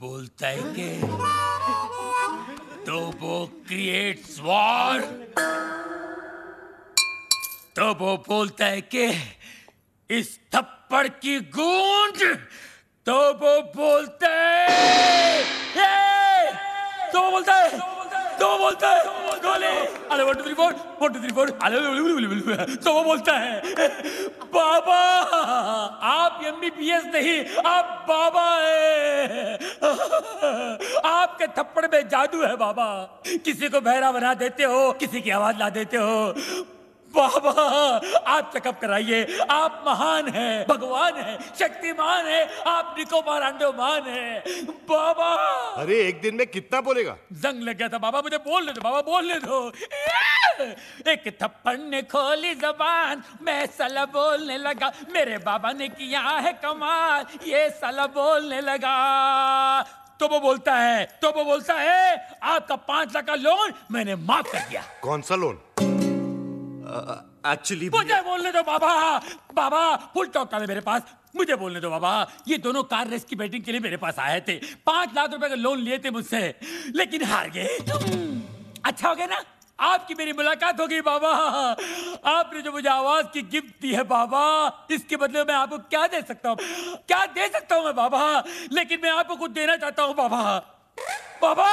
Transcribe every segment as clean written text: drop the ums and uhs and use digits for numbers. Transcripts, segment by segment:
बोलता है कि तोबो क्रिएट्स वॉर। तोबो बोलता है कि इस थप्पड़ की गूंज। तोबो बोलता है, तो बोलता है, तो बोलता है गोली। अरे 1 2 3 4 1 2 3 4। अरे तो वो बोलता है बाबा आप MBBS नहीं, आप बाबा है। आपके थप्पड़ में जादू है बाबा। किसी को बहरा बना देते हो, किसी की आवाज ला देते हो। बाबा आप चेकअप कराइए। आप महान हैं, भगवान हैं, शक्तिमान हैं, आप निकोबार अंडोमान हैं बाबा। अरे एक दिन में कितना बोलेगा? जंग लग गया था बाबा, मुझे बोलने दो बाबा, बोलने दो। एक थप्पड़ ने खोली जबान, मैं साला बोलने लगा। मेरे बाबा ने किया है कमाल, ये साला बोलने लगा। तो वो बोलता है आपका 5 लाख का लोन मैंने माफ कर दिया। कौन सा लोन? एक्चुअली मुझे बोलने दो बाबा। बाबा फुल टॉक था मेरे पास, मुझे बोलने दो बाबा। ये दोनों कार रेस की बैटिंग के लिए मेरे पास आए थे। 5 लाख रुपए का लोन लिए थे मुझसे, लेकिन हार गए। अच्छा हो गया ना, आपकी मेरी मुलाकात हो गई बाबा। आपने जो मुझे आवाज की गिफ्ट दी है बाबा, इसके बदले में आपको क्या दे सकता हूँ? क्या दे सकता हूँ मैं बाबा? लेकिन मैं आपको कुछ देना चाहता हूँ बाबा। बाबा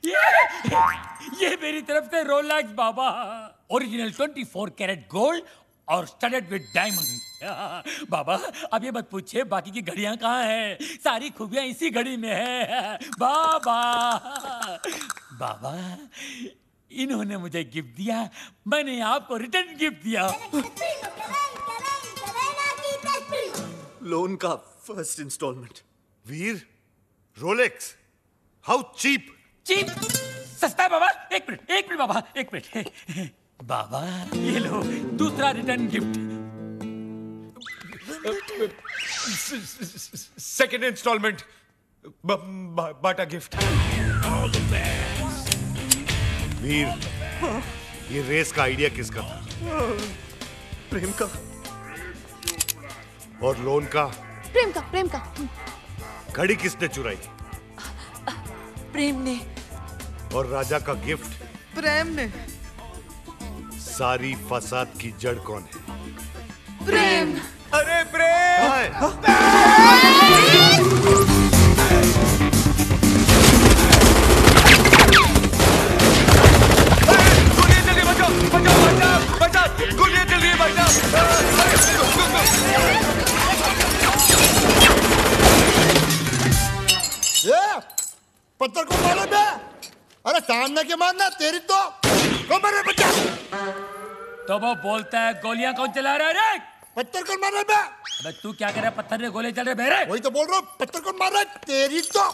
ये मेरी तरफ से रोलेक्स बाबा, ओरिजिनल 24 कैरेट गोल्ड और स्टडेड विद डायमंड। बाबा अब ये मत पूछिए बाकी की घड़ियां कहाँ हैं, सारी खूबियां इसी घड़ी में है बाबा। बाबा इन्होंने मुझे गिफ्ट दिया, मैंने आपको रिटर्न गिफ्ट दिया। लोन का first installment. Veer, Rolex, how cheap. Cheap सस्ता है बाबा। एक मिनट बाबा, एक मिनट। बाबा ये लो दूसरा रिटर्न गिफ्ट। सेकेंड इंस्टॉलमेंट, बाटा गिफ्ट। वीर, ये रेस का आइडिया किसका था? प्रेम का। और लोन का? प्रेम का। घड़ी किसने चुराई? प्रेम ने। और राजा का गिफ्ट? प्रेम ने। सारी फसाद की जड़ कौन है? प्रेम। अरे प्रेम! गोलियां चल रही, बचाओ! गोलियां चल रही है, पत्थर को मारो बे। अरे सामने के मारना तेरी तो मारे बच्चा। तो वो बोलता है गोलियां कौन चला रहा है रे? पत्थर को मार रहा बे। अबे तू क्या कर रहा है? पत्थर ने गोले चल रहे बेरे। वही तो बोल रहा हूँ, पत्थर को मार रहा है तेरी तो।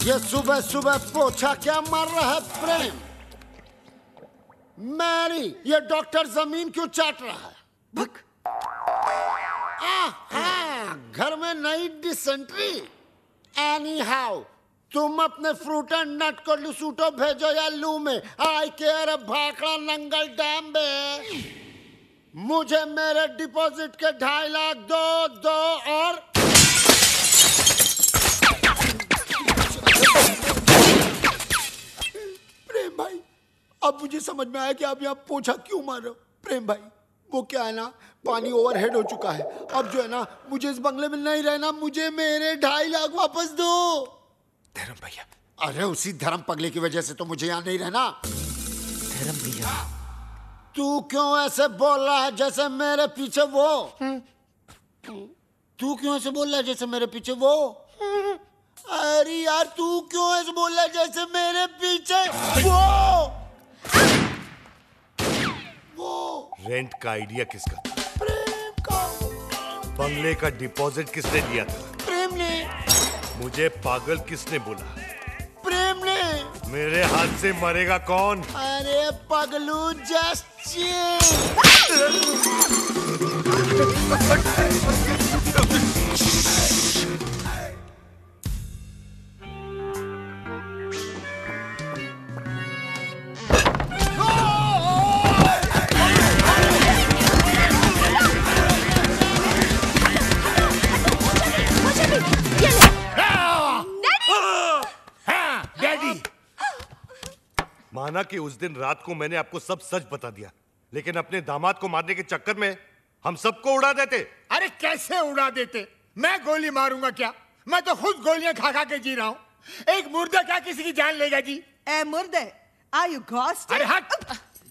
ये सुबह सुबह पोछा क्या मार रहा है प्रेम? मैरी, ये डॉक्टर जमीन क्यों चाट रहा है? भक। घर में नई डिसेंट्री। एनी हाउ तुम अपने फ्रूट एंड नट को लुसूटो भेजो या लू में। आई केयर भाखड़ा नंगल डैम बे। मुझे मेरे डिपॉजिट के 2.5 लाख दो और प्रेम भाई, अब मुझे समझ में आया कि आप यहाँ पोछा क्यों मार रहे हो। प्रेम भाई वो क्या है ना, पानी ओवरहेड हो चुका है। अब जो है ना, मुझे इस बंगले में नहीं रहना, मुझे मेरे 2.5 लाख वापस दो। धर्म भैया। अरे उसी धर्म पगले की वजह से तो मुझे यहाँ नहीं रहना। धर्म भैया, तू क्यों ऐसे बोल रहा है जैसे मेरे पीछे वो? तू क्यों ऐसे बोल रहा है जैसे मेरे पीछे वो? अरे यार तू क्यों ऐसे बोल रहा है जैसे मेरे पीछे वो? रेंट का आइडिया किसका था? प्रेम का। बंगले का डिपॉजिट किसने दिया था? प्रेम ने। मुझे पागल किसने बोला? प्रेम ने। मेरे हाथ से मरेगा कौन? अरे पगलू जस्ट माना कि उस दिन रात को मैंने आपको सब सच बता दिया, लेकिन अपने दामाद को मारने के चक्कर में हम सबको उड़ा देते। अरे कैसे उड़ा देते? मैं गोली मारूंगा क्या? मैं तो खुद गोलियां खा खा के जी रहा हूँ। एक मुर्दा क्या किसी की जान लेगा जी? ए मुर्दे, आर यू घोस्ट? अरे हट!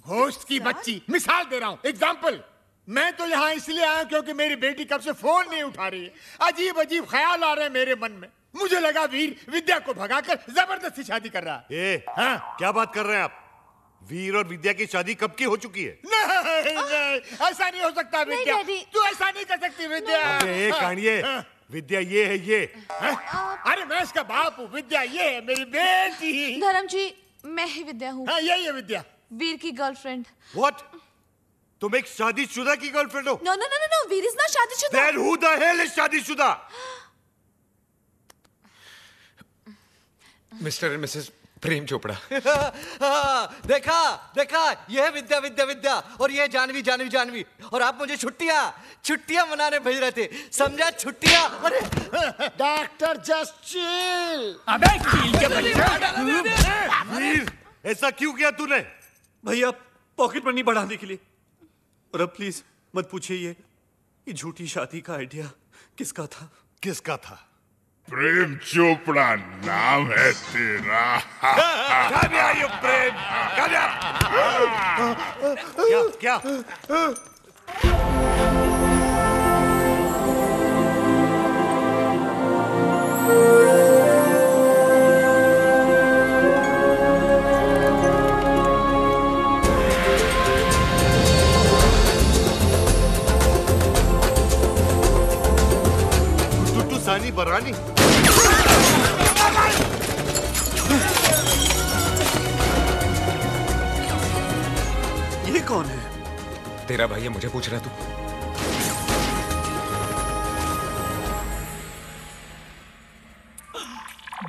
घोस्ट की बच्ची, मिसाल दे रहा हूँ, एग्जाम्पल। मैं तो यहाँ इसलिए आया क्योंकि मेरी बेटी कब से फोन नहीं उठा रही है। अजीब अजीब ख्याल आ रहे हैं मेरे मन में। मुझे लगा वीर विद्या को भगाकर जबरदस्ती शादी कर रहा है। हाँ? क्या बात कर रहे हैं आप? वीर और विद्या की शादी कब की हो चुकी है? नहीं, ऐसा नहीं हो सकता विद्या। तू ऐसा नहीं कर सकती विद्या। अबे कानिए, विद्या ये है ये। अरे मैं इसका बाप हूँ, विद्या ये है मेरी बेटी। धर्म जी, मैं ही विद्या हूँ। हाँ यही है विद्या, वीर की गर्लफ्रेंड। What? तुम एक शादीशुदा की गर्लफ्रेंड हो? No no no no, Veer is not शादीशुदा। Then who the hell is शादीशुदा? Mr and Mrs Prem Chopra. देखा देखा, ये है विद्या विद्या विद्या, और ये है जानवी जानवी जानवी, और आप मुझे छुट्टियां मनाने भेज रहे थे, समझा? छुट्टियां। अरे डॉक्टर जस्ट चिल। अबे चील के बच्चे! वीर, ऐसा क्यों किया तूने? भैया पॉकेट मनी बढ़ाने के लिए। और अब प्लीज मत पूछिए ये झूठी शादी का आइडिया किसका था? किसका था? प्रेम चोपड़ा नाम है तेरा। Come here, you Prem! Come here! क्या? टुटू सानी बरानी। ये कौन है? तेरा भाई है, मुझे पूछ रहा तू?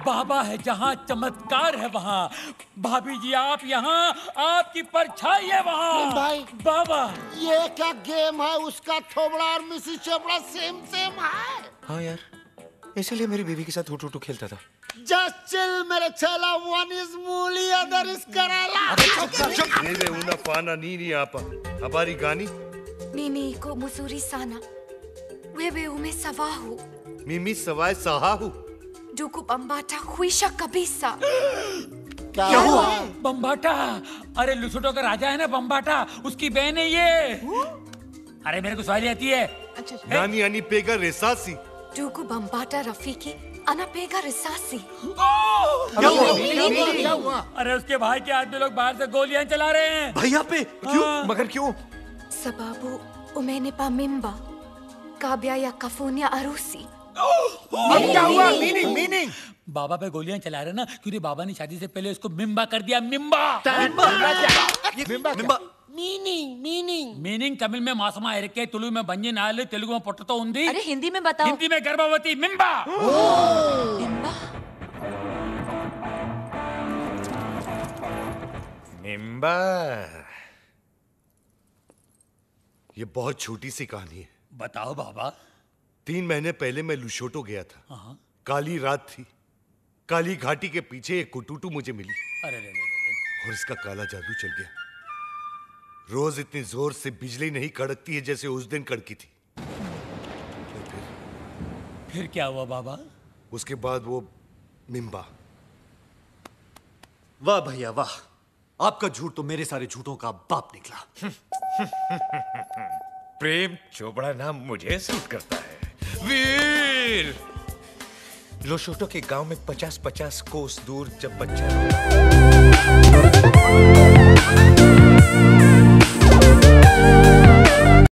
बाबा है जहाँ चमत्कार है वहाँ। भाभी जी आप यहाँ, आपकी परछाई है वहाँ। भाई बाबा ये क्या गेम है? उसका थोबड़ा और मिसिस चोपड़ा सेम सेम है। हाँ यार, इसीलिए मेरी बीवी के साथ हुटू खेलता था। जस्ट चिल मेरे चेला, वन इज मूली अदर इज कराला। मेरे उना पाना नी आपा हमारी गानी Mimi ko musuri sana. Wewe umesawahu. मिमी सवाय सहाहू। Duku bambata huisha kabisa. क्या हुआ? बम्बाटा, अरे लुसुटो का राजा है ना बम्बाटा, उसकी बहन है ये। अरे मेरे को सवाली आती है। नानी यानी पेगा रेसासी। Duku bambata rafiki. Anapega risasi. क्या हुआ? अरे उसके भाई के आदमी लोग बाहर से गोलियां चला रहे हैं। भैया पे क्यों? मगर क्यों? Sababu umenipa mimba. Kabya ya kafunya arusi. क्या हुआ? मीनिंग बाबा पे गोलियां चला रहे ना, क्योंकि बाबा ने शादी से पहले उसको मिम्बा कर दिया। मिम्बा मीनिंग तमिल में मासमा इरके, तुलु में बंजी नाल, तेलुगु में पोटतो उंदी, अरे हिंदी में बताओ। हिंदी में गर्भवती। मिम्बा। Mimba? मिम्बा। ये बहुत छोटी सी कहानी है। बताओ बाबा। 3 महीने पहले मैं लुशोटो गया था। काली रात थी। काली घाटी के पीछे एक कुटुटू मुझे मिली अरे रे और इसका काला जादू चल गया। रोज इतनी जोर से बिजली नहीं कड़कती है जैसे उस दिन कड़की थी। फिर क्या हुआ बाबा? उसके बाद वो मिम्बा। वाह भैया वाह, आपका झूठ तो मेरे सारे झूठों का बाप निकला। प्रेम चोपड़ा नाम मुझे सूट करता है। वीर लोशोटो के गांव में 50-50 कोस दूर जब बच्चा